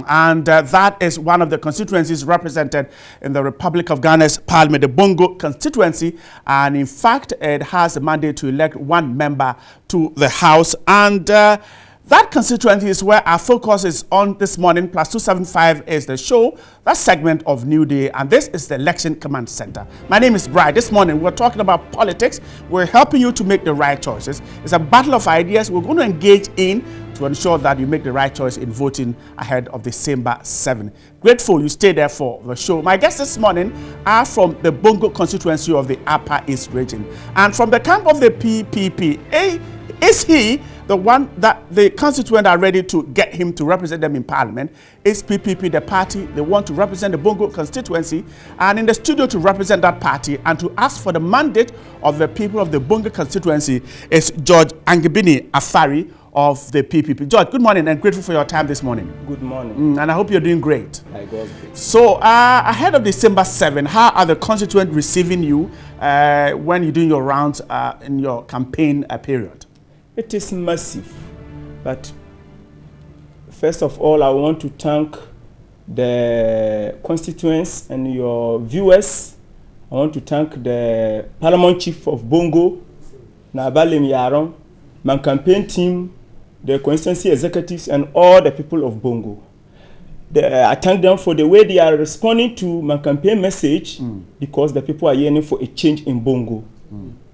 And that is one of the constituencies represented in the Republic of Ghana's Parliament, the Bongo Constituency. And in fact, it has a mandate to elect one member to the House. And that constituency is where our focus is on this morning. Plus 275 is the show, that segment of New Day, and this is the Election Command Center. My name is Brian. This morning we're talking about politics. We're helping you to make the right choices. It's a battle of ideas we're going to engage in to ensure that you make the right choice in voting ahead of December 7. Grateful you stay there for the show. My guests this morning are from the Bongo constituency of the Upper East region. And from the camp of the PPP, is he the one that the constituents are ready to get him to represent them in Parliament? Is PPP the party they want to represent the Bongo constituency? And in the studio to represent that party and to ask for the mandate of the people of the Bongo constituency is George Angibini Afari of the PPP. George, good morning and grateful for your time this morning. Good morning. And I hope you're doing great. I got great. So ahead of December 7, how are the constituents receiving you when you're doing your rounds in your campaign period? It is massive. But first of all, I want to thank the constituents and your viewers. I want to thank the Parliament Chief of Bongo, Nabalim Yaron, my campaign team, the constituency executives, and all the people of Bongo. I thank them for the way they are responding to my campaign message because the people are yearning for a change in Bongo.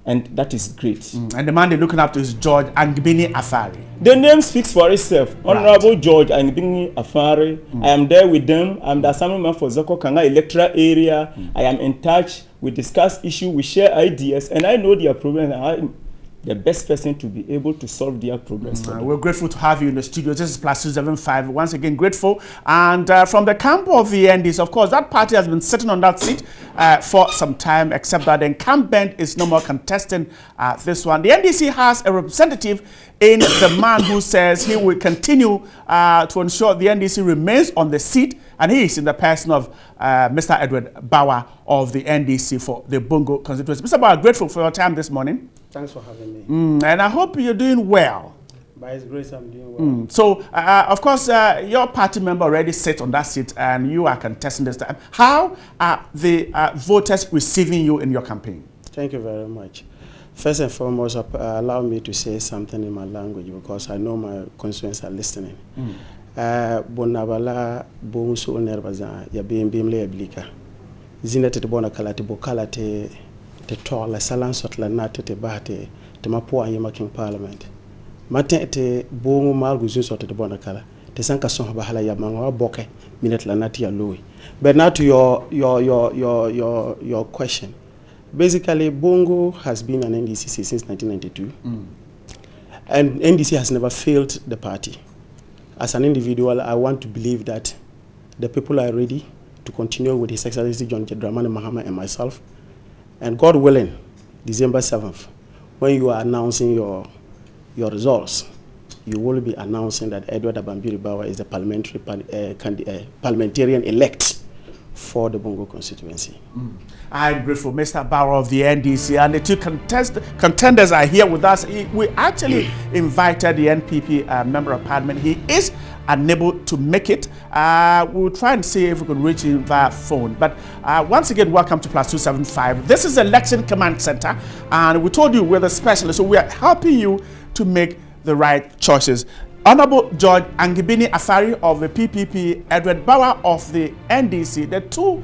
And that is great. And the man they're looking up to is George Angibini Afari. The name speaks for itself. Right. Honorable George Angibini Afari. I am there with them. I'm the assemblyman for Zoko Kanga electoral area. I am in touch. We discuss issues. We share ideas. And I know their problems. I'm the best person to be able to solve their problems. We're grateful to have you in the studio. This is plus 275. Once again, grateful. And from the camp of the NDC, of course, that party has been sitting on that seat for some time, except that the incumbent is no more contesting this one. The NDC has a representative in the man who says he will continue to ensure the NDC remains on the seat, and he is in the person of Mr. Edward Bauer of the NDC for the Bongo constituency. Mr. Bauer, grateful for your time this morning. Thanks for having me. And I hope you're doing well. By His grace, I'm doing well. So, of course, your party member already sits on that seat and you are contesting this time. How are the voters receiving you in your campaign? Thank you very much. First and foremost, allow me to say something in my language because I know my constituents are listening. Bonabala bonso nerbaza ya bimle yablika. Zinete bona kalate bokalate te tola salan sotla nate te bahate te mapo anyama king parliament. Matin te bongo malgu zun sote te bona kala. Te sanka son bahala ya manga boke minute la nati ya lui. But now to your question. Basically, Bongo has been an NDC since 1992. And NDC has never failed the party. As an individual, I want to believe that the people are ready to continue with His Excellency John Dramani Mahama and myself. And God willing, December 7th, when you are announcing your results, you will be announcing that Edward Abambiri Bauer is the parliamentarian elect for the Bongo constituency. I'm grateful, Mr. Bauer of the NDC, and the two contenders are here with us. We actually invited the NPP member of parliament. He is unable to make it. We'll try and see if we can reach him via phone. But once again, welcome to plus 275. This is the Election Command Center, and we told you we're the specialists, so we are helping you to make the right choices. Honorable George Angibini Afari of the PPP, Edward Bauer of the NDC, the two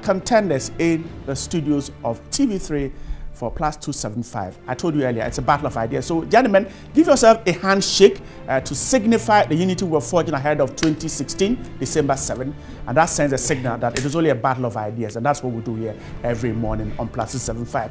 contenders in the studios of TV3 for plus 275. I told you earlier, it's a battle of ideas. So, gentlemen, give yourself a handshake to signify the unity we're forging ahead of 2016, December 7. And that sends a signal that it is only a battle of ideas. And that's what we do here every morning on plus 275.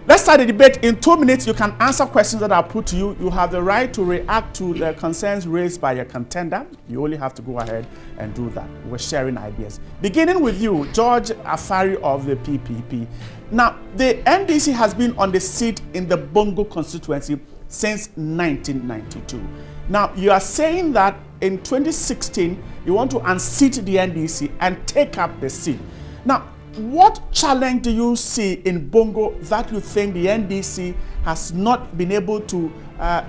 Let's start the debate. In 2 minutes, you can answer questions that I'll put to you. You have the right to react to the concerns raised by your contender. You only have to go ahead and do that. We're sharing ideas. Beginning with you, George Afari of the PPP. Now, the NDC has been on the seat in the Bongo constituency since 1992. Now, you are saying that in 2016, you want to unseat the NDC and take up the seat. Now, what challenge do you see in Bongo that you think the NDC has not been able to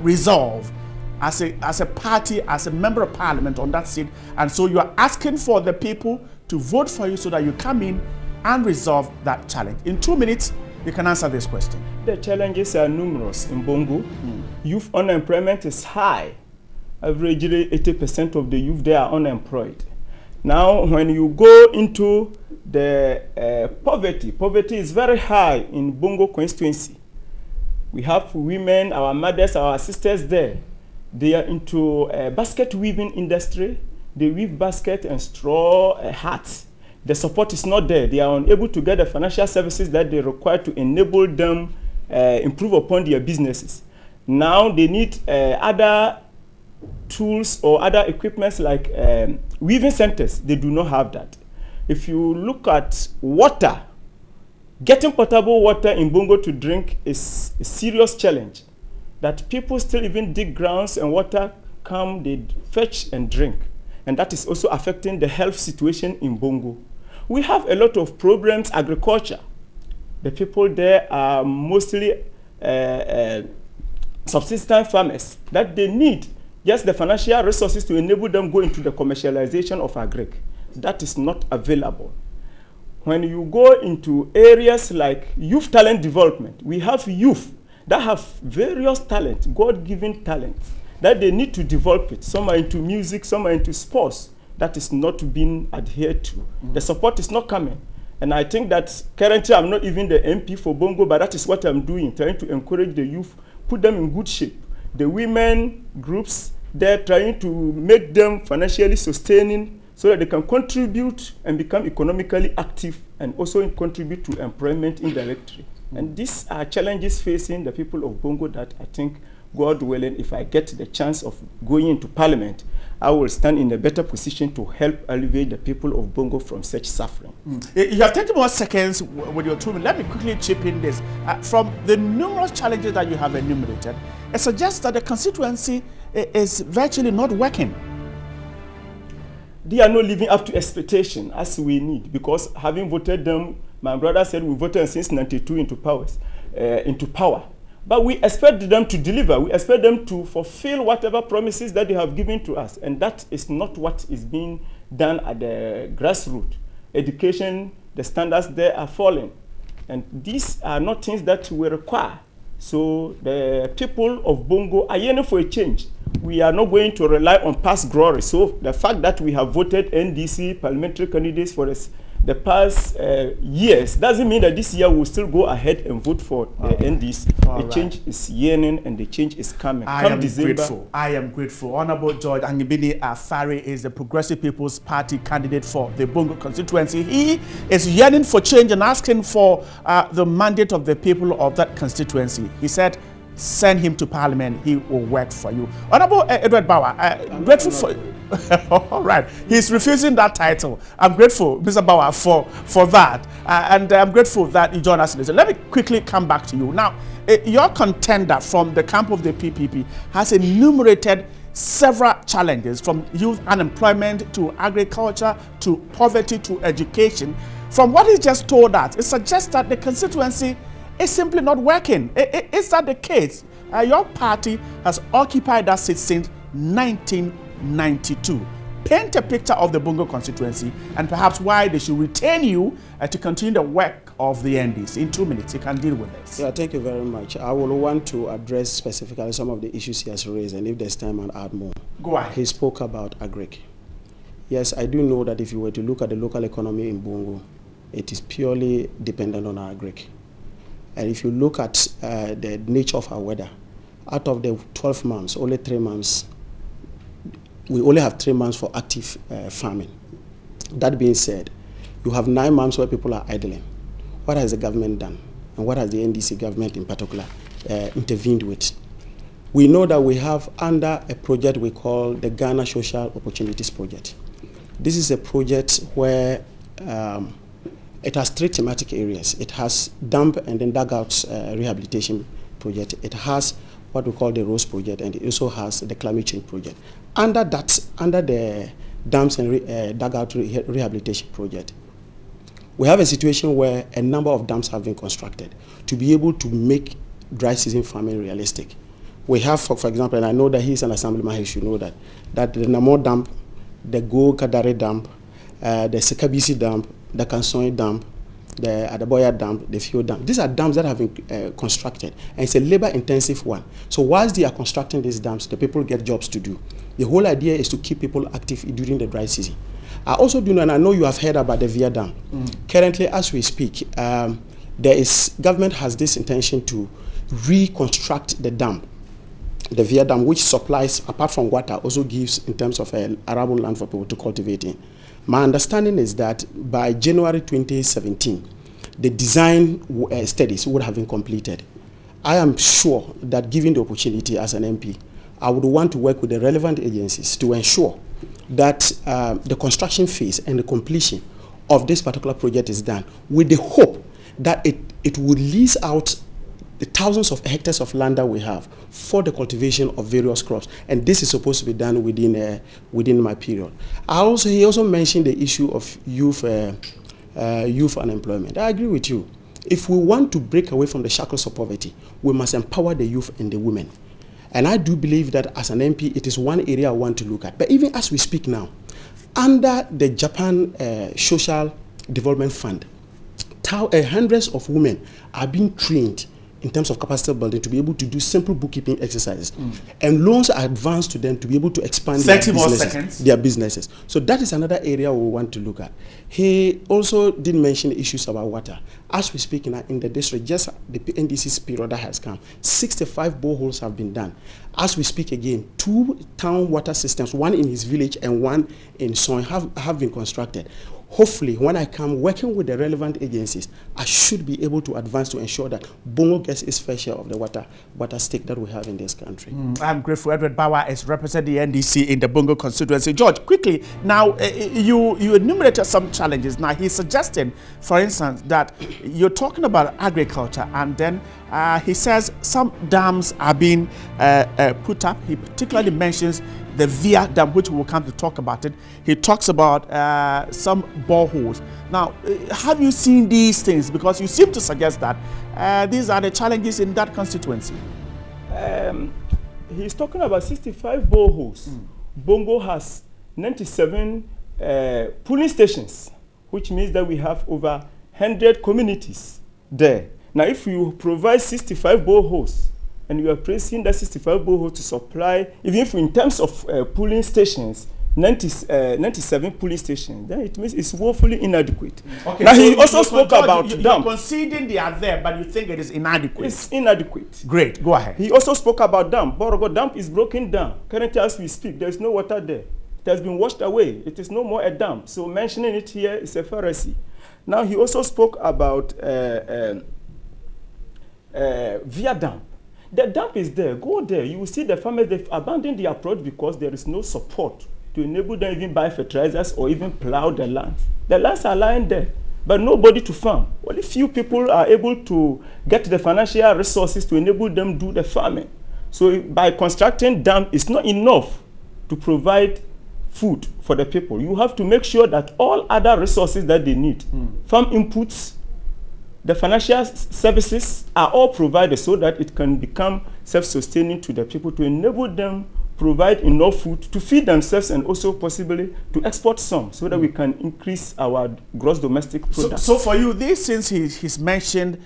resolve as a party, as a member of parliament on that seat, and so you are asking for the people to vote for you so that you come in and resolve that challenge. In 2 minutes, you can answer this question. The challenges are numerous in Bongo. Youth unemployment is high. Averagely 80% of the youth there are unemployed. Now, when you go into the poverty is very high in Bongo Constituency. We have women, our mothers, our sisters there. They are into basket weaving industry. They weave basket and straw hats. The support is not there. They are unable to get the financial services that they require to enable them improve upon their businesses. Now they need other tools or other equipments like weaving centers. They do not have that. If you look at water, getting potable water in Bongo to drink is a serious challenge. That people still even dig grounds and water come, they fetch and drink. And that is also affecting the health situation in Bongo. We have a lot of problems, agriculture. The people there are mostly subsistence farmers that they need just the financial resources to enable them go into the commercialization of agric. That is not available. When you go into areas like youth talent development, we have youth that have various talents, God-given talents, that they need to develop it. Some are into music, some are into sports. That is not being adhered to. The support is not coming. And I think that currently I'm not even the MP for Bongo, but that is what I'm doing, trying to encourage the youth, put them in good shape. The women groups, they're trying to make them financially sustaining so that they can contribute and become economically active and also contribute to employment indirectly. And these are challenges facing the people of Bongo that I think, God willing, if I get the chance of going into parliament, I will stand in a better position to help alleviate the people of Bongo from such suffering. You have 30 more seconds with your 2 minutes. Let me quickly chip in this. From the numerous challenges that you have enumerated, it suggests that the constituency is virtually not working. They are not living up to expectation as we need, because having voted them, my brother said we voted since 92 into power. But we expect them to deliver. We expect them to fulfill whatever promises that they have given to us. And that is not what is being done at the grassroots. Education, the standards there are falling. And these are not things that we require. So the people of Bongo are yearning for a change. We are not going to rely on past glory. So the fact that we have voted NDC parliamentary candidates for the past years doesn't mean that this year we'll still go ahead and vote for the NDC. Change is yearning and the change is coming. I am grateful. Honorable George Angibini Afari is the Progressive People's Party candidate for the Bongo constituency. He is yearning for change and asking for the mandate of the people of that constituency. He said, send him to parliament, he will work for you. Honorable Edward Bauer, grateful for all right, he's refusing that title. I'm grateful, Mr. Bauer, for that. And I'm grateful that you joined us today. So let me quickly come back to you. Now, your contender from the camp of the PPP has enumerated several challenges, from youth unemployment to agriculture to poverty to education. From what he just told us, it suggests that the constituency is simply not working. Is that the case? Your party has occupied that seat since 1992. Paint a picture of the Bongo constituency and perhaps why they should retain you to continue the work of the NDC. In 2 minutes, you can deal with this. Yeah, thank you very much. I will want to address specifically some of the issues he has raised, and if there's time, I'll add more. Go ahead. He spoke about agric. Yes, I do know that if you were to look at the local economy in Bongo, it is purely dependent on agric. And if you look at the nature of our weather, out of the 12 months, only 3 months, we only have 3 months for active farming. That being said, you have 9 months where people are idling. What has the government done? And what has the NDC government in particular intervened with? We know that we have under a project we call the Ghana Social Opportunities Project. This is a project where it has 3 thematic areas. It has dump and then dugout rehabilitation project. It has what we call the ROSE project, and it also has the climate change project. Under the dumps and dugout rehabilitation project, we have a situation where a number of dams have been constructed to be able to make dry season farming realistic. We have, for example, and I know that he's an assemblyman, he should know that the Namo Dam, the Go Kadare Dam, the Sekabisi Dam, the Kansoy Dam, the Adaboya Dam, the Fio Dam. These are dams that have been constructed, and it's a labor-intensive one. So whilst they are constructing these dams, the people get jobs to do. The whole idea is to keep people active during the dry season. I also do know, and I know you have heard about the Via Dam. Currently, as we speak, government has this intention to reconstruct the dam. The Via Dam, which supplies, apart from water, also gives in terms of arable land for people to cultivate in. My understanding is that by January 2017, the design studies would have been completed. I am sure that given the opportunity as an MP, I would want to work with the relevant agencies to ensure that the construction phase and the completion of this particular project is done, with the hope that it would lease out the thousands of hectares of land that we have for the cultivation of various crops, and this is supposed to be done within my period. He also mentioned the issue of youth unemployment. I agree with you. If we want to break away from the shackles of poverty, we must empower the youth and the women. And I do believe that as an MP, it is one area I want to look at. But even as we speak now, under the Japan Social Development Fund, hundreds of women are being trained in terms of capacity building to be able to do simple bookkeeping exercises. And loans are advanced to them to be able to expand their businesses. So that is another area we want to look at. He also did mention issues about water. As we speak in the district, just the NDC's period that has come, 65 boreholes have been done. As we speak again, 2 town water systems, one in his village and one in Soin, have been constructed. Hopefully, when I come working with the relevant agencies, I should be able to advance to ensure that Bongo gets its fair share of the water stake that we have in this country. I'm grateful. Edward Bauer is representing the NDC in the Bongo constituency. George, quickly, now you enumerated some challenges. Now he's suggesting, for instance, that you're talking about agriculture, and then he says some dams are being put up. He particularly mentions the Via Dam, which we'll come to talk about it. He talks about some boreholes. Now, have you seen these things? Because you seem to suggest that these are the challenges in that constituency. He's talking about 65 boreholes. Bongo has 97 pooling stations, which means that we have over 100 communities there. Now, if you provide 65 boreholes, and you are pressing that 65 boreholes to supply, even if in terms of pooling stations, 97 pooling stations, then it means it's woefully inadequate. Okay, now, so he also spoke about you're dam. Conceding they are there, but you think it is inadequate. It's inadequate. Great, go ahead. He also spoke about dam. Borogo Dam is broken down. Currently, as we speak, there is no water there. It has been washed away. It is no more a dam. So mentioning it here is a fallacy. Now, he also spoke about Via Dam. The dam is there. Go there. You will see the farmers, they've abandoned their approach because there is no support to enable them even buy fertilizers or even plow the land. The lands are lying there, but nobody to farm. Only few people are able to get the financial resources to enable them do the farming. So by constructing dam, it's not enough to provide food for the people. You have to make sure that all other resources that they need, farm inputs, the financial services are all provided so that it can become self-sustaining to the people, to enable them provide enough food to feed themselves and also possibly to export some so that we can increase our gross domestic product. So for you, these things he's mentioned,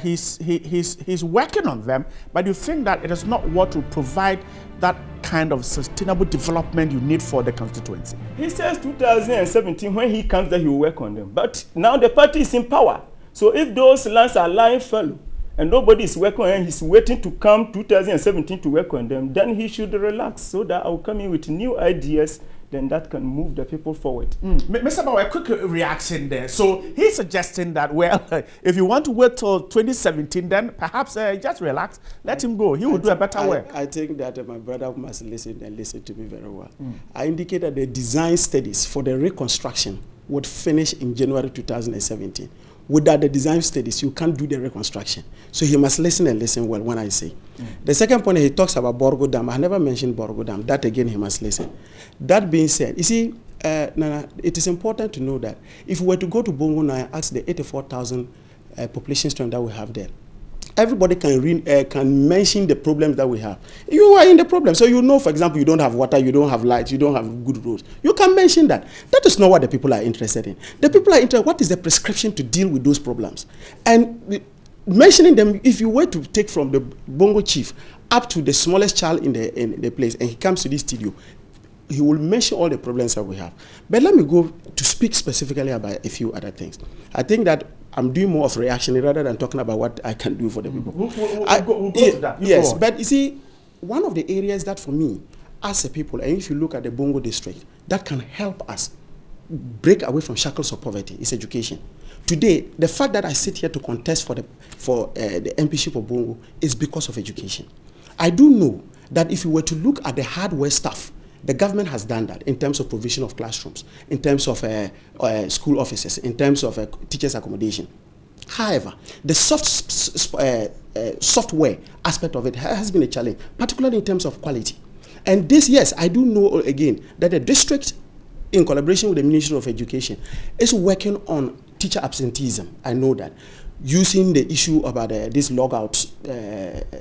he's working on them, but you think that it is not what to provide that kind of sustainable development you need for the constituency? He says 2017, when he comes there, he will work on them. But now the party is in power. So if those lands are lying fallow and nobody is working on them, he's waiting to come 2017 to work on them, then he should relax so that I'll come in with new ideas, then that can move the people forward. Mr. Bauer, a quick reaction there. So he's suggesting that, well, if you want to wait till 2017, then perhaps just relax, let him go. He will do a better work. I think that my brother must listen and listen to me very well. I indicated the design studies for the reconstruction would finish in January 2017. Without the design studies, you can't do the reconstruction. So he must listen and listen well when I say. The second point, he talks about Bongo Dam. I never mentioned Bongo Dam. That again, he must listen. That being said, you see, Nana, it is important to know that if we were to go to Bongo now and ask the 84,000 population strength that we have there, everybody can mention the problems that we have. You are in the problem. So you know, for example, you don't have water, you don't have lights, you don't have good roads. You can mention that. That is not what the people are interested in. The people are interested, what is the prescription to deal with those problems? And mentioning them, if you were to take from the Bongo chief up to the smallest child in the place, and he comes to this studio, he will mention all the problems that we have. But let me go to speak specifically about a few other things. I think that I'm doing more of reactionary rather than talking about what I can do for the people. We'll go to that. Yes, but you see, one of the areas that for me, as a people, and if you look at the Bongo district, that can help us break away from shackles of poverty is education. Today, the fact that I sit here to contest for the MPship of Bongo is because of education. I do know that if you were to look at the hardware stuff, the government has done that in terms of provision of classrooms, in terms of school offices, in terms of teachers' accommodation. However, the software aspect of it has been a challenge, particularly in terms of quality. And this, yes, I do know again that the district, in collaboration with the Ministry of Education, is working on teacher absenteeism. I know that. Using the issue about this logout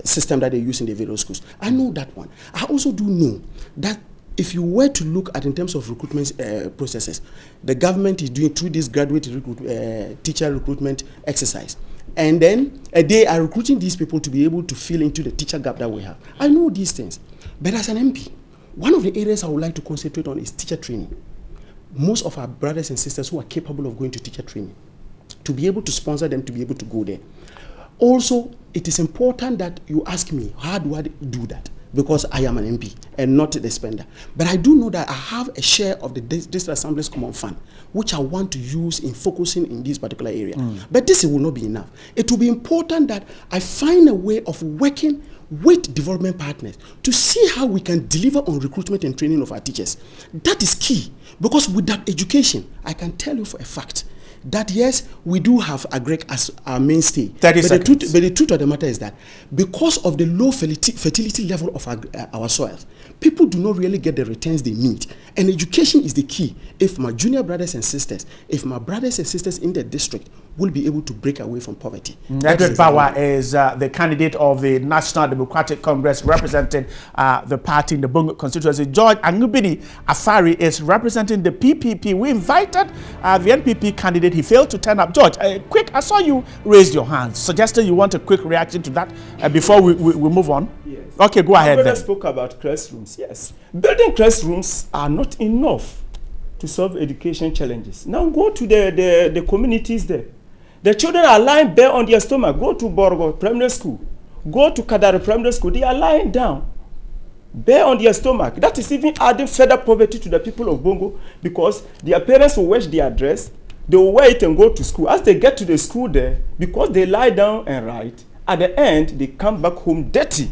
system that they use in the various schools. I know that one. I also do know that if you were to look at in terms of recruitment processes, the government is doing through this graduate teacher recruitment exercise. And then they are recruiting these people to be able to fill into the teacher gap that we have. I know these things. But as an MP, one of the areas I would like to concentrate on is teacher training. Most of our brothers and sisters who are capable of going to teacher training, to be able to sponsor them to be able to go there. Also, it is important that you ask me, how do I do that? Because I am an MP and not the spender. But I do know that I have a share of the District Assembly's Common Fund, which I want to use in focusing in this particular area. But this will not be enough. It will be important that I find a way of working with development partners to see how we can deliver on recruitment and training of our teachers. That is key, because without education, I can tell you for a fact that yes, we do have agric as our mainstay. But the truth of the matter is that because of the low fertility level of our soils, people do not really get the returns they need. And education is the key. If my junior brothers and sisters, if my brothers and sisters in the district will be able to break away from poverty. Edward Bawa is the candidate of the National Democratic Congress representing the party in the Bongo Constituency. George Angubini Afari is representing the PPP. We invited the NPP candidate. He failed to turn up. George, quick, I saw you raise your hand, suggesting you want a quick reaction to that before we move on. Yes. Okay, go ahead. I spoke about classrooms. Yes. Building classrooms are not enough to solve education challenges. Now go to the communities there. The children are lying bare on their stomach. Go to Bongo Primary School. Go to Kadari Primary School. They are lying down, bare on their stomach. That is even adding further poverty to the people of Bongo, because their parents will wash their dress, they will wear it and go to school. As they get to the school there, because they lie down and write, at the end, they come back home dirty.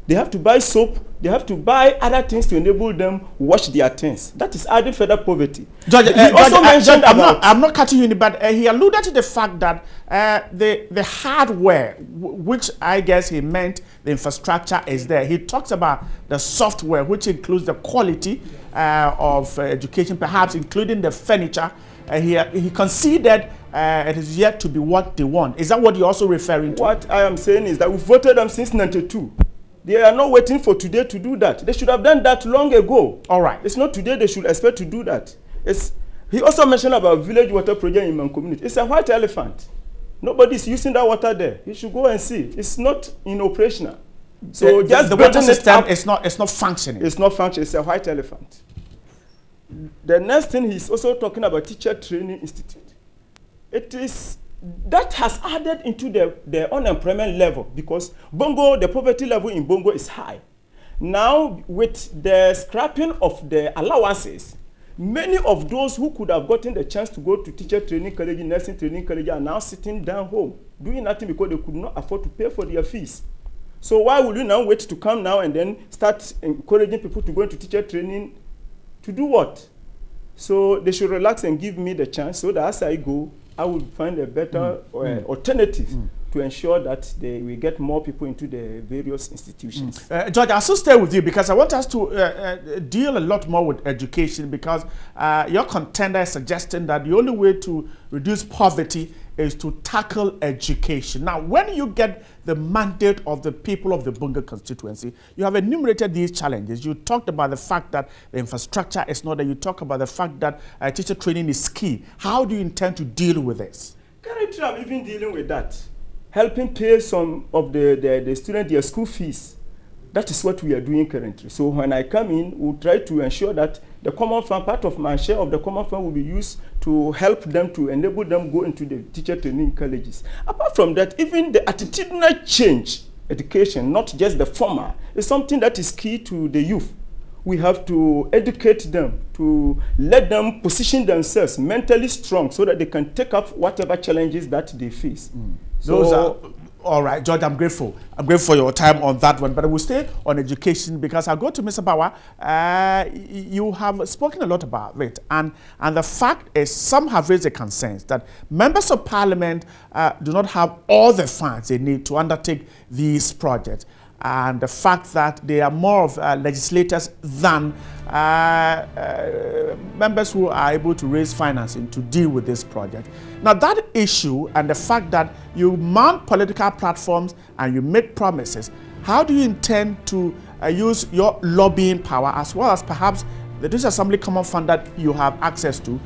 They have to buy soap. They have to buy other things to enable them wash their things. That is adding further poverty. George, I'm not cutting you in, but he alluded to the fact that the hardware, which I guess he meant the infrastructure is there. He talks about the software, which includes the quality of education, perhaps including the furniture. He conceded it is yet to be what they want. Is that what you're also referring to? What I am saying is that we voted them since 92. They are not waiting for today to do that. They should have done that long ago. All right. It's not today they should expect to do that. He also mentioned about village water project in my community. It's a white elephant. Nobody is using that water there. You should go and see. It's not in operational. So just the water system is not functioning. It's not functioning. It's a white elephant. The next thing he's also talking about teacher training institute. That has added into the unemployment level, because Bongo, the poverty level in Bongo is high. Now, with the scrapping of the allowances, many of those who could have gotten the chance to go to teacher training college, nursing training college, are now sitting down home, doing nothing because they could not afford to pay for their fees. So why would you now wait to come now and then start encouraging people to go into teacher training to do what? So they should relax and give me the chance, so that as I go, I will find a better alternative to ensure that we get more people into the various institutions. George, I'll still stay with you, because I want us to deal a lot more with education, because your contender is suggesting that the only way to reduce poverty is to tackle education. Now, when you get the mandate of the people of the Bongo constituency, you have enumerated these challenges. You talked about the fact that the infrastructure is not there. You talk about the fact that teacher training is key. How do you intend to deal with this? Currently, I'm even dealing with that. Helping pay some of the students their school fees. That is what we are doing currently. So when I come in, we'll try to ensure that the common fund, part of my share of the common fund will be used to help them, to enable them go into the teacher training colleges. Apart from that, even the attitudinal change education, not just the formal, is something that is key to the youth. We have to educate them, to let them position themselves mentally strong so that they can take up whatever challenges that they face. Those are all right, George. I'm grateful. I'm grateful for your time on that one. But I will stay on education because I'll go to Mr. Bauer. You have spoken a lot about it, and the fact is, some have raised a concern that members of parliament do not have all the funds they need to undertake these projects, and the fact that they are more of legislators than members who are able to raise financing to deal with this project. Now, that issue and the fact that you mount political platforms and you make promises, how do you intend to use your lobbying power as well as perhaps the District Assembly Common Fund that you have access to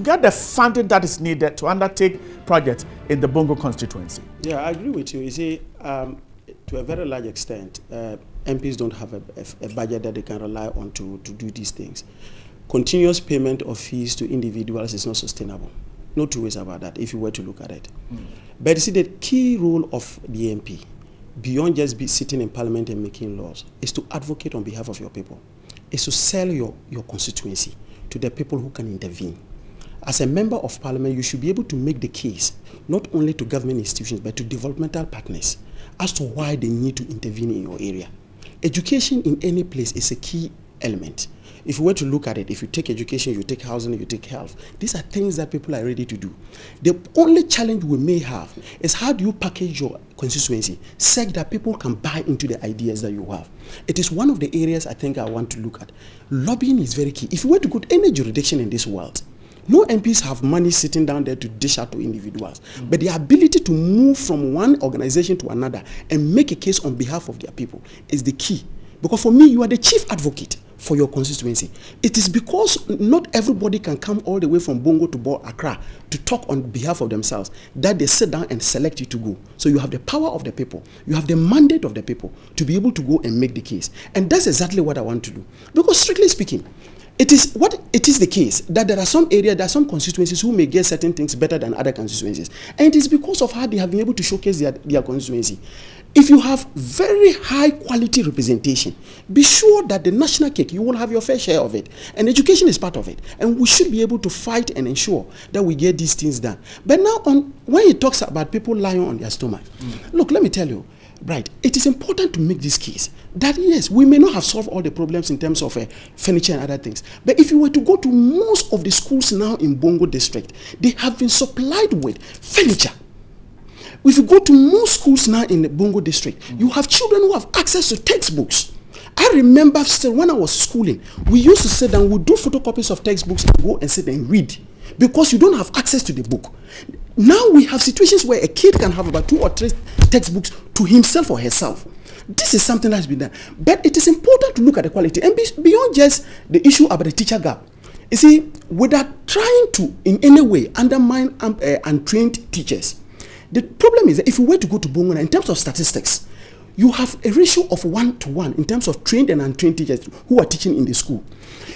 get the funding that is needed to undertake projects in the Bongo constituency? Yeah, I agree with you. You see, to a very large extent, MPs don't have a budget that they can rely on to do these things. Continuous payment of fees to individuals is not sustainable. No two ways about that, if you were to look at it. But you see, the key role of the MP, beyond just sitting in parliament and making laws, is to advocate on behalf of your people, is to sell your constituency to the people who can intervene. As a member of parliament, you should be able to make the case, not only to government institutions, but to developmental partners, as to why they need to intervene in your area. Education in any place is a key element. If you were to look at it, if you take education, you take housing, you take health, these are things that people are ready to do. The only challenge we may have is how do you package your constituency such that people can buy into the ideas that you have. It is one of the areas I think I want to look at. Lobbying is very key. If you were to go to any jurisdiction in this world, no MPs have money sitting down there to dish out to individuals. But the ability to move from one organization to another and make a case on behalf of their people is the key. Because for me, you are the chief advocate for your constituency. It is because not everybody can come all the way from Bongo to Accra to talk on behalf of themselves that they sit down and select you to go. So you have the power of the people. You have the mandate of the people to be able to go and make the case. And that's exactly what I want to do. Because strictly speaking, it is the case that there are some areas, there are some constituencies who may get certain things better than other constituencies. And it is because of how they have been able to showcase their constituency. If you have very high quality representation, be sure that the national cake, you will have your fair share of it. And education is part of it. And we should be able to fight and ensure that we get these things done. But now, when he talks about people lying on their stomach, look, let me tell you, right, it is important to make this case that yes, we may not have solved all the problems in terms of furniture and other things. But if you were to go to most of the schools now in Bongo district, they have been supplied with furniture. If you go to most schools now in the Bongo district, you have children who have access to textbooks. I remember still when I was schooling, we used to sit down, we'd do photocopies of textbooks and go and sit and read because you don't have access to the book. Now we have situations where a kid can have about 2 or 3 textbooks to himself or herself. This is something that's been done. But it is important to look at the quality and beyond just the issue about the teacher gap. You see, without trying to in any way undermine untrained teachers, the problem is that if you were to go to Bongo in terms of statistics, you have a ratio of 1-to-1 in terms of trained and untrained teachers who are teaching in the school.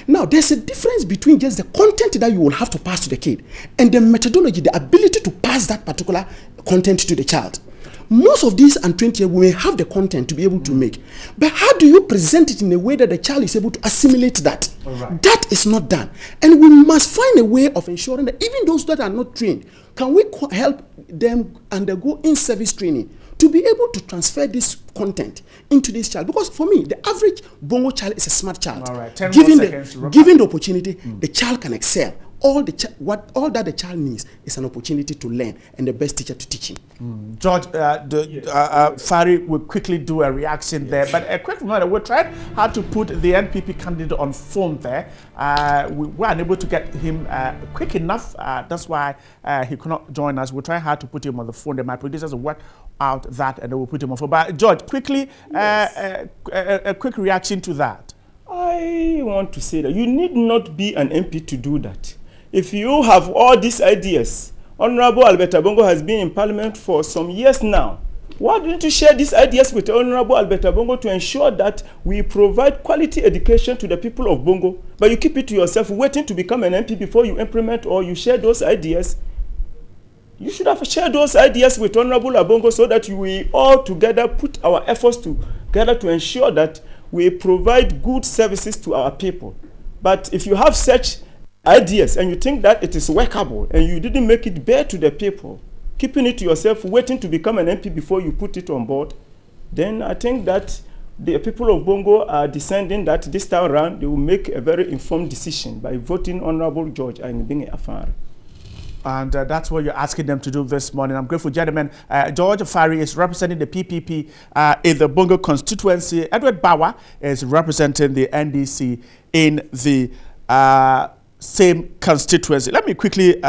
Now, there's a difference between just the content that you will have to pass to the kid and the methodology, the ability to pass that particular content to the child. Most of these untrained teachers may have the content to be able to make, but how do you present it in a way that the child is able to assimilate that? Right. That is not done. And we must find a way of ensuring that even those that are not trained, can we help them undergo in-service training to be able to transfer this content into this child? Because for me, the average Bongo child is a smart child. All right. Given the opportunity, the child can excel all that the child needs is an opportunity to learn and the best teacher to teach him. George, Fari will quickly do a reaction there, but a quick reminder, we tried hard to put the NPP candidate on phone there. We were unable to get him quick enough. That's why he could not join us. We tried hard to put him on the phone. My producers worked out that and they will put him on phone. But George, quickly, a quick reaction to that. I want to say that you need not be an MP to do that. If you have all these ideas, Honorable Alberta Bongo has been in Parliament for some years now. Why didn't you share these ideas with Honorable Alberta Bongo to ensure that we provide quality education to the people of Bongo? But you keep it to yourself, waiting to become an MP before you implement or you share those ideas. You should have shared those ideas with Honorable Abongo so that we all together put our efforts together to ensure that we provide good services to our people. But if you have such ideas and you think that it is workable and you didn't make it bare to the people, keeping it to yourself, waiting to become an MP before you put it on board, then I think that the people of Bongo are descending that this time around they will make a very informed decision by voting Honorable George Angbini Afari. And that's what you're asking them to do this morning. I'm grateful, gentlemen. George Fari is representing the PPP in the Bongo Constituency. Edward Bauer is representing the NDC in the same constituency. Let me quickly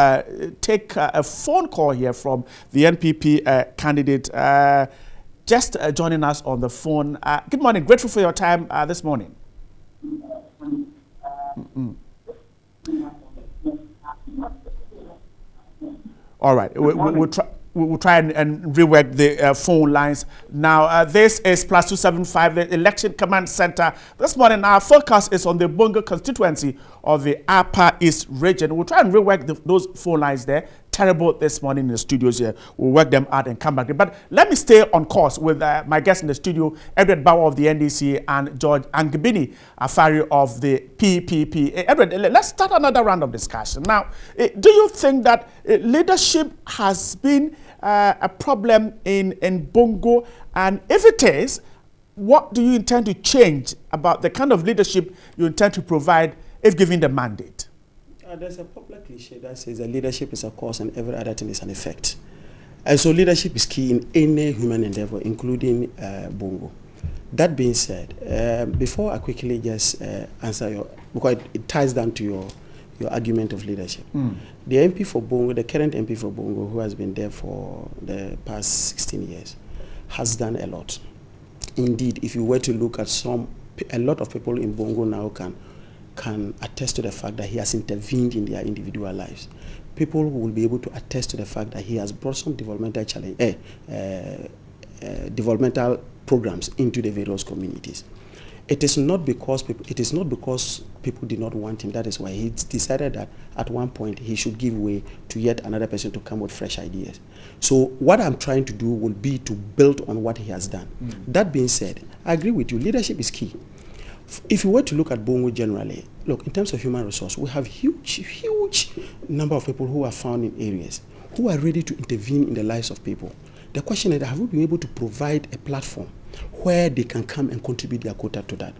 take a phone call here from the NPP candidate just joining us on the phone. Good morning. Grateful for your time this morning. All right, we'll try and rework the phone lines. Now, this is +275, the Election Command Center. This morning, our focus is on the Bongo constituency of the Upper East region. We'll try and rework those phone lines there. Terrible this morning in the studios here. We'll work them out and come back. But let me stay on course with my guests in the studio, Edward Bauer of the NDC and George Angbini Afari of the PPP. Edward, let's start another round of discussion. Now, do you think that leadership has been a problem in Bongo? And if it is, what do you intend to change about the kind of leadership you intend to provide if given the mandate? There's a popular cliche that says that leadership is a cause and every other thing is an effect. And so leadership is key in any human endeavor, including Bongo. That being said, before I quickly just answer your, because it ties down to your argument of leadership. The MP for Bongo, the current MP for Bongo, who has been there for the past 16 years, has done a lot. Indeed, if you were to look at a lot of people in Bongo now can attest to the fact that he has intervened in their individual lives. People who will be able to attest to the fact that he has brought some developmental developmental programs into the various communities. It is not because people did not want him. That is why he decided that at one point he should give way to yet another person to come with fresh ideas. So what I'm trying to do will be to build on what he has done. That being said, I agree with you. Leadership is key. If you were to look at Bongo generally, look, in terms of human resource, we have huge number of people who are found in areas who are ready to intervene in the lives of people. The question is, have we been able to provide a platform where they can come and contribute their quota to that?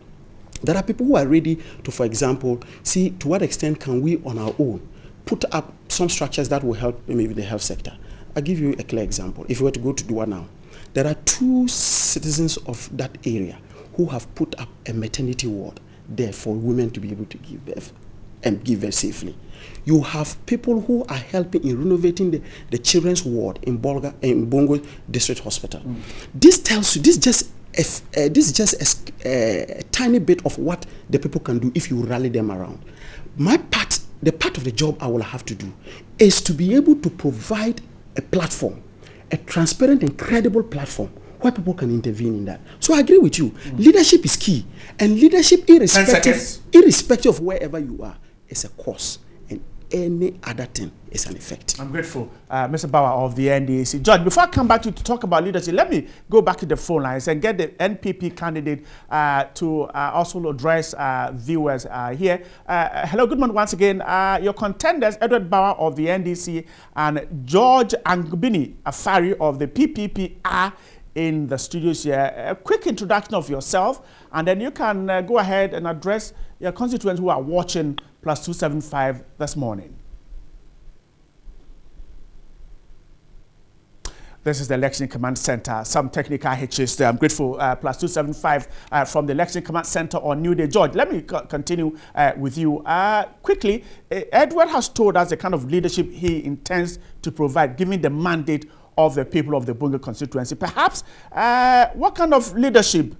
There are people who are ready to, for example, see to what extent can we on our own put up some structures that will help maybe the health sector. I'll give you a clear example. If you were to go to Dua now, there are 2 citizens of that area who have put up a maternity ward there for women to be able to give birth and give birth safely. You have people who are helping in renovating the children's ward in Bongo District Hospital. This tells you, this is just a tiny bit of what the people can do if you rally them around. The part of the job I will have to do is to be able to provide a platform, a transparent and credible platform where people can intervene in that. So I agree with you. Leadership is key. And leadership, irrespective of wherever you are, is a cause. And any other thing is an effect. I'm grateful, Mr. Bauer of the NDC. George, before I come back to talk about leadership, let me go back to the phone lines and get the NPP candidate to also address viewers here. Hello, good morning once again. Your contenders, Edward Bauer of the NDC and George Angbini Afari of the PPP are in the studios here. A quick introduction of yourself, and then you can go ahead and address your constituents who are watching +275 this morning. This is the Election Command Center. Some technical hitches there. I'm grateful. Plus 275 from the Election Command Center on New Day. George, let me continue with you. Quickly, Edward has told us the kind of leadership he intends to provide, given the mandate of the people of the Bongo constituency. Perhaps, what kind of leadership?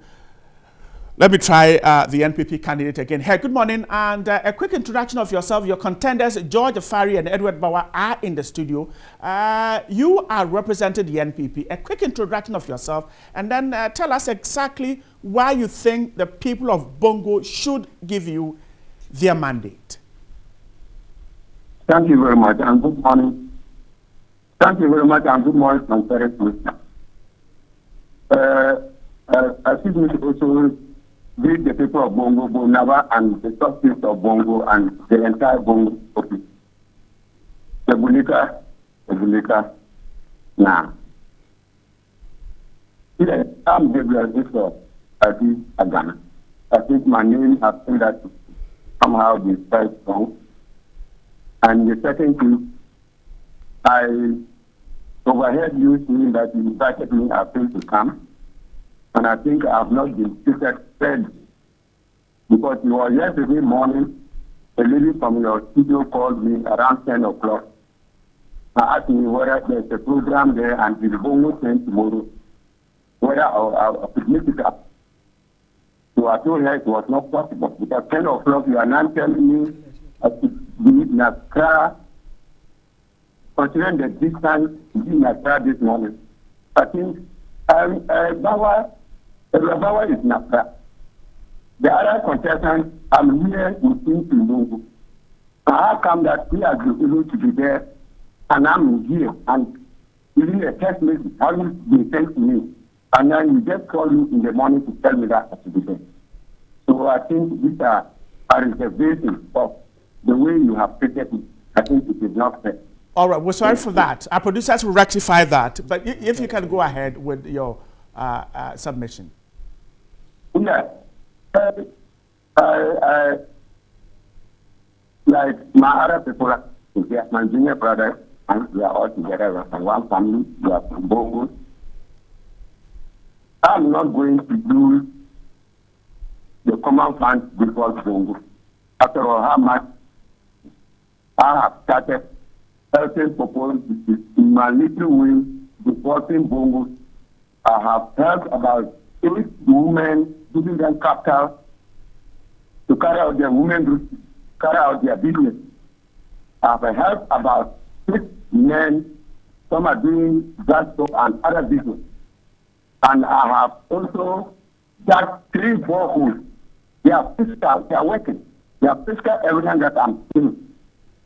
Let me try the NPP candidate again. Hey, good morning, and a quick introduction of yourself. Your contenders, George Afari and Edward Bauer, are in the studio. You are representing the NPP. A quick introduction of yourself, and then tell us exactly why you think the people of Bongo should give you their mandate. Thank you very much, and good morning. Thank you very much, and good morning, my parents. I think we should also greet the people of Bongo, Bonava, and the trustees of Bongo, and the entire Bongo office. The Bulika, now. Yes, I'm Gabriel Isor, Adi Agana. I think my name has been that somehow be very strong. And the second thing, I overheard you saying that you invited me, I failed to come. And I think I have not been treated fairly. Because you were yesterday morning, a lady from your studio called me around 10 o'clock. I asked me whether there's a program there and the Bongo sent tomorrow, whether I could make it up. So I told her it was not possible. Because 10 o'clock, you are now telling me I should be in Accra, considering the distance in Accra this morning. I think Bauer is in Accra. The other contestants, I'm here with him in Bongo. How come that we are able to be there and I'm here and even a text message hasn't been sent to me, and then you just call me in the morning to tell me that I should be there. So I think these are reservations of the way you have treated me. I think it is not fair. All right, we're sorry for that. Our producers will rectify that. But if you can go ahead with your submission. Yeah. Like my other people, my junior brother, and we are all together as one family. We are from Bongo. I'm not going to do the common fund before Bongo. After all, how much I have started helping people in my little way supporting Bongo. I have helped about 8 women, giving them capital to carry out their women, carry out their business. I have helped about 6 men, some are doing that stuff and other business. And I have also got 3 boreholes. They are physical, they are working. They are physical evidence that I'm doing.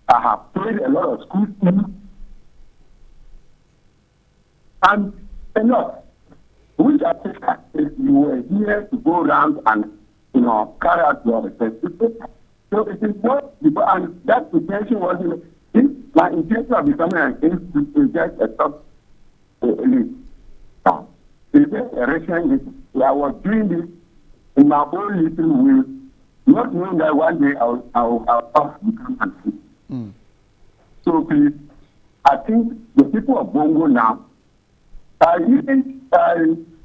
I have paid a lot of school fees and enough. Which are physical. If you were here to go around and carry out your responsibility. So it is not, and that intention was, my intention of becoming an institute is just a top elite. It's just a ration. I was doing this in my own little way, not knowing that one day I'll become an institute. So please, I think the people of Bongo now,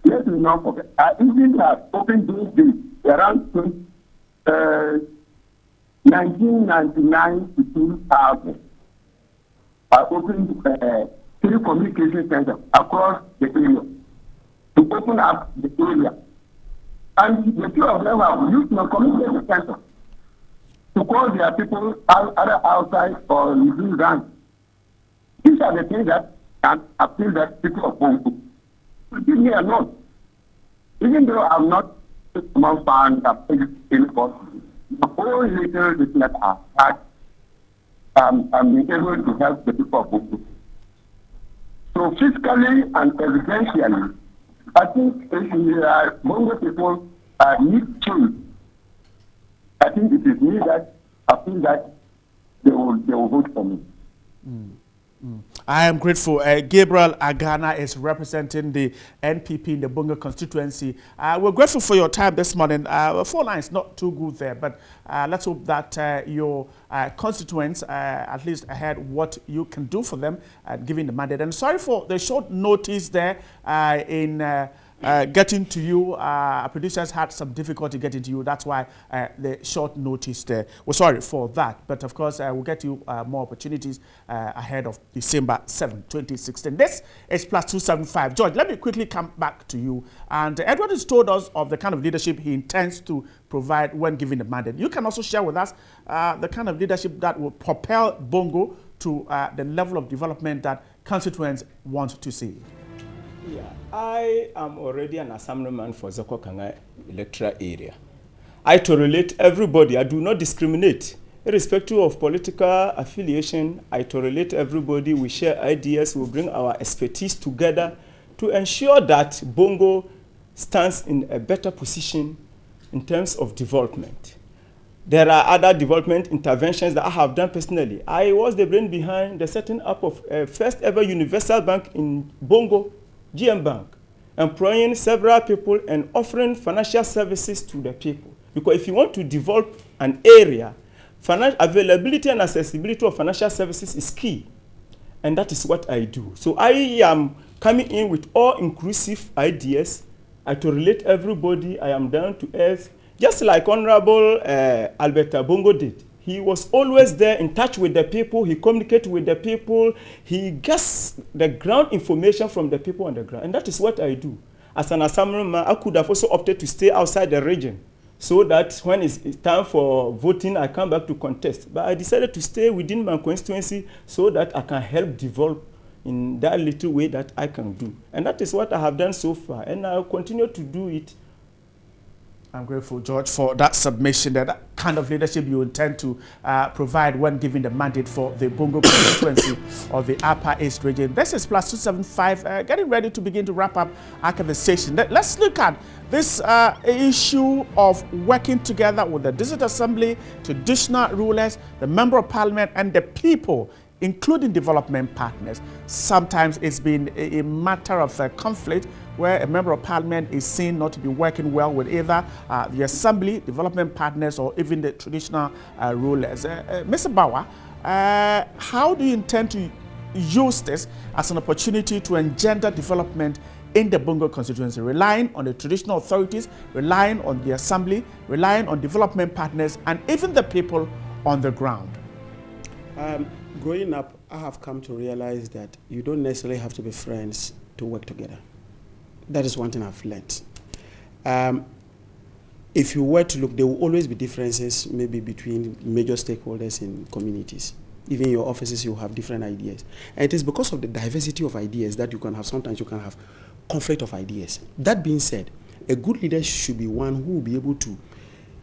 let's not forget, I even have opened those days around 1999 to 2000. I opened 3 communication centers across the area to open up the area. And the 2 of them have used my communication center to call their people either outside or within rank. These are the things that I feel that people of Bongo give me a note. Even though I'm not among fans that paid any cost, the whole little business I've had, I'm being able to help the people of Bongo. So fiscally and evidentially, I think if Bongo people need change, I think it is me that I feel that they will vote for me. I am grateful. Gabriel Agana is representing the NPP in the Bongo constituency. We're grateful for your time this morning. 4 lines, not too good there, but let's hope that your constituents at least heard what you can do for them, giving the mandate. And sorry for the short notice there in getting to you. Producers had some difficulty getting to you. That's why the short notice there. We're sorry for that. But of course, we'll get you more opportunities ahead of December 7, 2016. This is +275. George, let me quickly come back to you. And Edward has told us of the kind of leadership he intends to provide when given the mandate. You can also share with us the kind of leadership that will propel Bongo to the level of development that constituents want to see. Yeah, I am already an assemblyman for Zoko Kanga electoral area. I tolerate everybody. I do not discriminate. Irrespective of political affiliation, I tolerate everybody. We share ideas. We bring our expertise together to ensure that Bongo stands in a better position in terms of development. There are other development interventions that I have done personally. I was the brain behind the setting up of a first ever universal bank in Bongo, GM Bank, employing several people and offering financial services to the people. Because if you want to develop an area, availability and accessibility of financial services is key. And that is what I do. So I am coming in with all-inclusive ideas. I tolerate everybody. I am down to earth. Just like Honorable Alberta Bongo did. He was always there in touch with the people. He communicated with the people. He gets the ground information from the people on the ground. And that is what I do. As an assemblyman, I could have also opted to stay outside the region so that when it's time for voting, I come back to contest. But I decided to stay within my constituency so that I can help develop in that little way that I can do. And that is what I have done so far. And I'll continue to do it. I'm grateful, George, for that submission, that kind of leadership you intend to provide when giving the mandate for the Bongo constituency of the Upper East region. This is +275, getting ready to begin to wrap up our conversation. Let's look at this issue of working together with the District Assembly, traditional rulers, the Member of Parliament, and the people, including development partners. Sometimes it's been a matter of conflict where a Member of Parliament is seen not to be working well with either the Assembly, development partners, or even the traditional rulers. Mr. Bauer, how do you intend to use this as an opportunity to engender development in the Bongo constituency, relying on the traditional authorities, relying on the Assembly, relying on development partners, and even the people on the ground? Growing up, I have come to realize that you don't necessarily have to be friends to work together. That is one thing I've learned. If you were to look, there will always be differences maybe between major stakeholders in communities. Even your offices, you have different ideas. And it is because of the diversity of ideas that you can have, sometimes you can have conflict of ideas. That being said, a good leader should be one who will be able to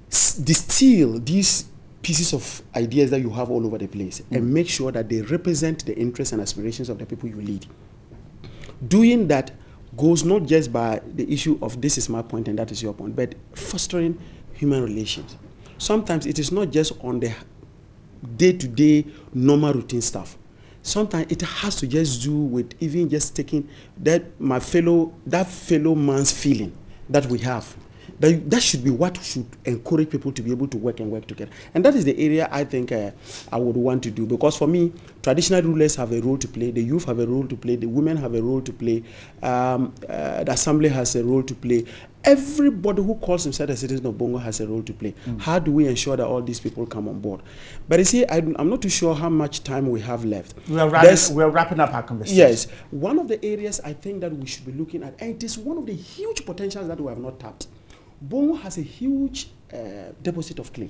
distill these pieces of ideas that you have all over the place and make sure that they represent the interests and aspirations of the people you lead. Doing that goes not just by the issue of this is my point and that is your point, but fostering human relations. Sometimes it is not just on the day-to-day normal routine stuff. Sometimes it has to just do with even just taking that fellow man's feeling that we have. That should be what should encourage people to be able to work and work together. And that is the area I think I would want to do. Because for me, traditional rulers have a role to play, the youth have a role to play, the women have a role to play, the Assembly has a role to play. Everybody who calls himself a citizen of Bongo has a role to play. How do we ensure that all these people come on board? But you see, I'm not too sure how much time we have left. We're wrapping up our conversation. Yes. One of the areas I think that we should be looking at, and it is one of the huge potentials that we have not tapped. Bongo has a huge deposit of clay.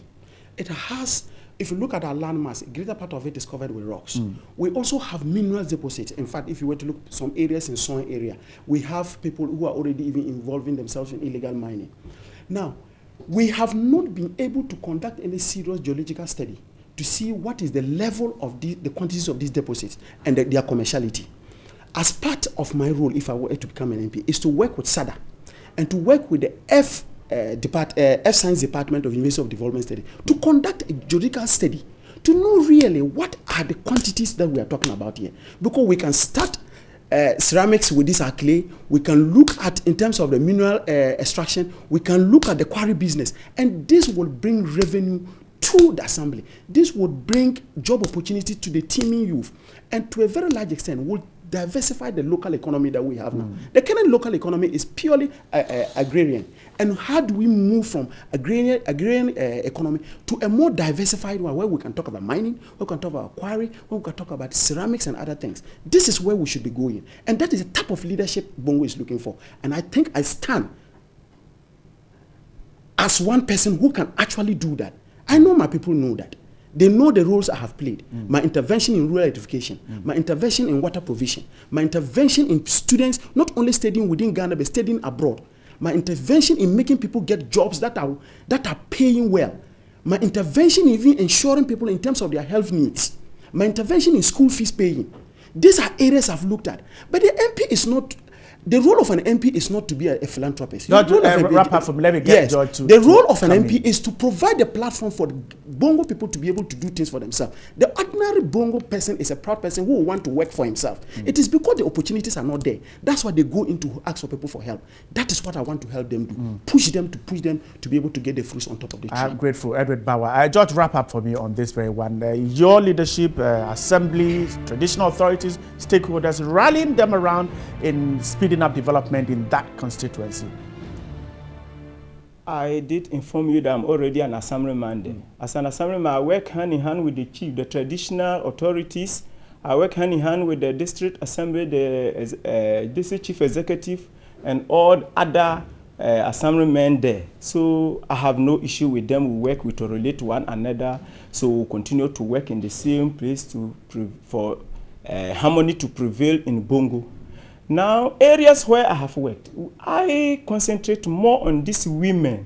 It has, if you look at our landmass, a greater part of it is covered with rocks. We also have mineral deposits. In fact, if you were to look at some areas in Soin area, we have people who are already even involving themselves in illegal mining. Now, we have not been able to conduct any serious geological study to see what is the level of the quantities of these deposits and their commerciality. As part of my role, if I were to become an MP, is to work with SADA and to work with the F Science Department of University of Development Study to conduct a geological study to know really what are the quantities that we are talking about here. Because we can start ceramics with this clay, we can look at in terms of the mineral extraction, we can look at the quarry business, and this will bring revenue to the assembly. This would bring job opportunity to the teeming youth, and to a very large extent will diversify the local economy that we have now. The current local economy is purely agrarian. And how do we move from agrarian economy to a more diversified one where we can talk about mining, we can talk about quarry, we can talk about ceramics and other things? This is where we should be going. And that is the type of leadership Bongo is looking for. And I think I stand as one person who can actually do that. I know my people know that. They know the roles I have played. My intervention in rural education, my intervention in water provision, my intervention in students not only studying within Ghana but studying abroad. My intervention in making people get jobs that are paying well. My intervention in even ensuring people in terms of their health needs. My intervention in school fees paying. These are areas I've looked at. But the MP is not. The role of an MP is not to be a philanthropist. Let me get George to. The role of an MP is to provide a platform for the Bongo people to be able to do things for themselves. The ordinary Bongo person is a proud person who will want to work for himself. It is because the opportunities are not there. That's why they go into ask for people for help. That is what I want to help them do. Push them to be able to get the fruits on top of the tree. I'm grateful, Edward Bauer. George, wrap up for me on this very one. Your leadership, assemblies, traditional authorities, stakeholders, rallying them around in speeding up development in that constituency. I did inform you that I'm already an assemblyman there. As an assemblyman, I work hand in hand with the chief, the traditional authorities. I work hand in hand with the district assembly, the district chief executive, and all other assemblymen there. So I have no issue with them. We work, we relate to one another. So we'll continue to work in the same place for harmony to prevail in Bongo. Now, areas where I have worked, I concentrate more on these women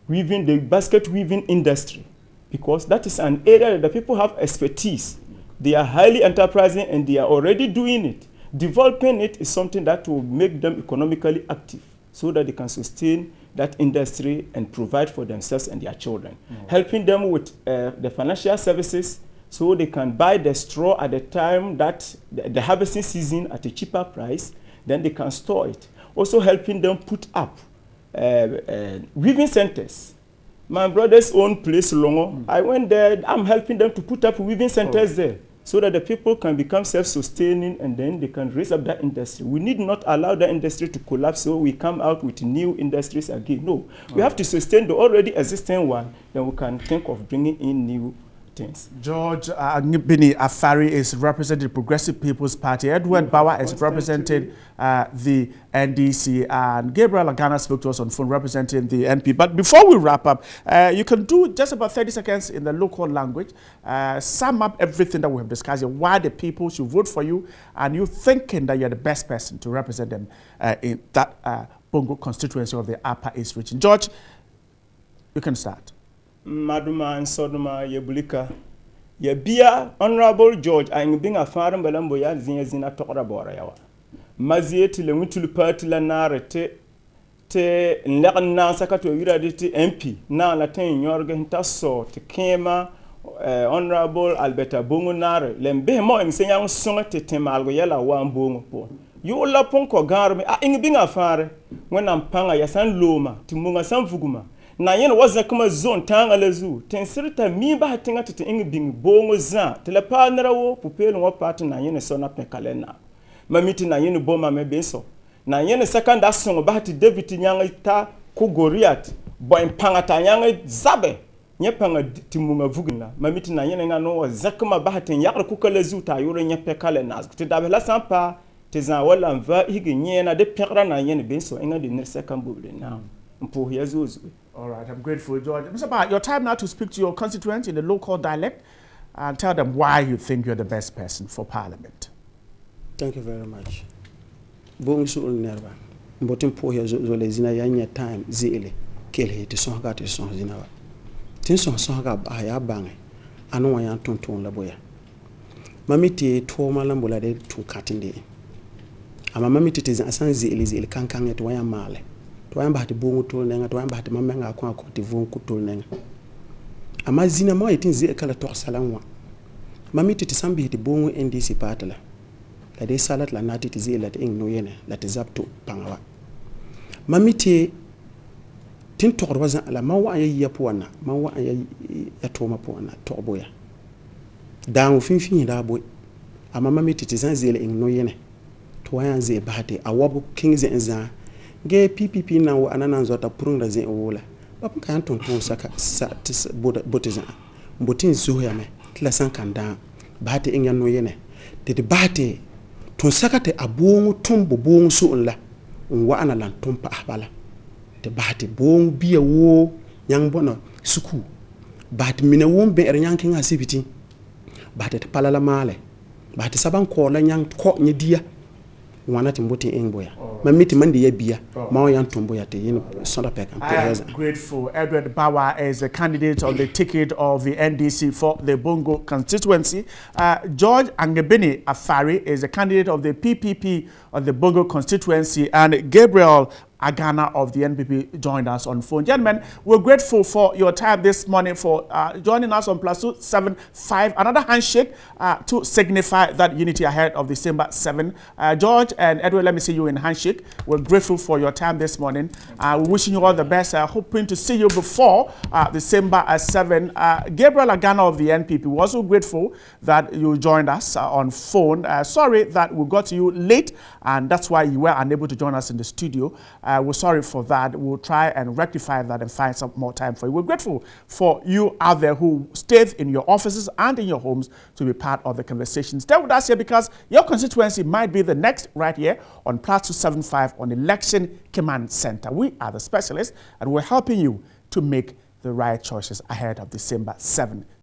weaving, the basket weaving industry, because that is an area that the people have expertise. They are highly enterprising and they are already doing it. Developing it is something that will make them economically active so that they can sustain that industry and provide for themselves and their children. Helping them with the financial services, so they can buy the straw at the time that the harvesting season at a cheaper price, then they can store it. Also helping them put up weaving centers. My brother's own place, Longo, I went there, I'm helping them to put up weaving centers there, so that the people can become self-sustaining and then they can raise up that industry. We need not allow the industry to collapse so we come out with new industries again. No, we have to sustain the already existing one, then we can think of bringing in new things. George Bini Afari is representing the Progressive People's Party. Edward Bauer is representing the NDC, and Gabriel Agana spoke to us on phone representing the NP. But before we wrap up, you can do just about 30 seconds in the local language, sum up everything that we have discussed here, why the people should vote for you, and you thinking that you're the best person to represent them in that Bongo constituency of the Upper East region. George, you can start. Maduma and Sodoma Yebulika. Yebia Honorable George, I'm being a farm Balamboya Zina Tora Borayawa. Mazie till the Witul Party Lanare te Nana Sakato Uraditi MP, now Latin Yorgan Tasso, te Kema, Honorable Alberta Bongo Nare, Lembemo and Sayang Song te Temalgoyela one bongo. You all upon Kogarme, I'm being a far when I'm Panga Yasan Loma, Timunga San Fuguma. Na yen was a kuma zone tanga lezu ten sirita mi ba hatinga tete ingi bing bongo za telepa nerawo pupelu wa party na yen so na pekalena mamiti na yen boma mebeso na yen second asong ba hati David nyanga ta ku Goliath boy panga ta nyanga zabe nye panga timunga vugina mamiti na yen ngano zakuma ba hati yakre ku kalezu ta yore nye pekalena te dabela sampa te za wala mva higi nyena de pekra na yen benso enga de nir second bubble now mpo yezuzu. All right, I'm grateful, George. Mr. Ba, your time now to speak to your constituents in the local dialect and tell them why you think you're the best person for Parliament. Thank you very much. Bongo su nerva. Mbotin po ya zole zina yanya time zile kele te son ga te son zina wa. Tin son ga ba ya bange. Anu wa yan tonton la boya. Mamiti to malambola de tun katinde. Ama mamiti te zan zile kankan et wa ya male. Toyamba hati bongo tol nenga toyamba hati mamenga kwa kuti vonku tol nenga ama zina ma yitin zi kala to salanwa mami titi sambi ti bongo NDC patala la de salat la nati ti zi la te no yene la te zapto pangawa mami te tin torba zan ala ma wa ya puana ma wa ya to ma puana to boya dan fin da boy ama mami titi zan zi la no yene to yan zi bahate awabu king zi zan ge PPP na wa anana zota prunga zi wola papa kan ton saka sa botizan botin zuya me tla san kanda bahate in yanno yene de bahate ton saka te abongo tumbo bongo so la wa ana lan tumpa abala de bahate bongo biya wo yang bono suku bahate mina wo be er yang kinga sibiti bahate te palala male bahate saban ko la yang ko nyidia wana timboti engboya mamiti mandi ya bia mawo yan tombo ya te yin sonda pek I am grateful. Edward Bauer is a candidate on the ticket of the NDC for the Bongo constituency. George Angebini Afari is a candidate of the PPP on the Bongo constituency, and Gabriel Agana of the NPP joined us on phone. Gentlemen, we're grateful for your time this morning, for joining us on +275. Another handshake to signify that unity ahead of December 7. George and Edward, let me see you in handshake. We're grateful for your time this morning. We're wishing you all the best. Hoping to see you before December 7. Gabriel Agana of the NPP, we're also grateful that you joined us on phone. Sorry that we got to you late, and that's why you were unable to join us in the studio. We're sorry for that. We'll try and rectify that and find some more time for you. We're grateful for you out there who stayed in your offices and in your homes to be part of the conversation. Stay with us here because your constituency might be the next right here on +275 on Election Command Center. We are the specialists and we're helping you to make the right choices ahead of December 7.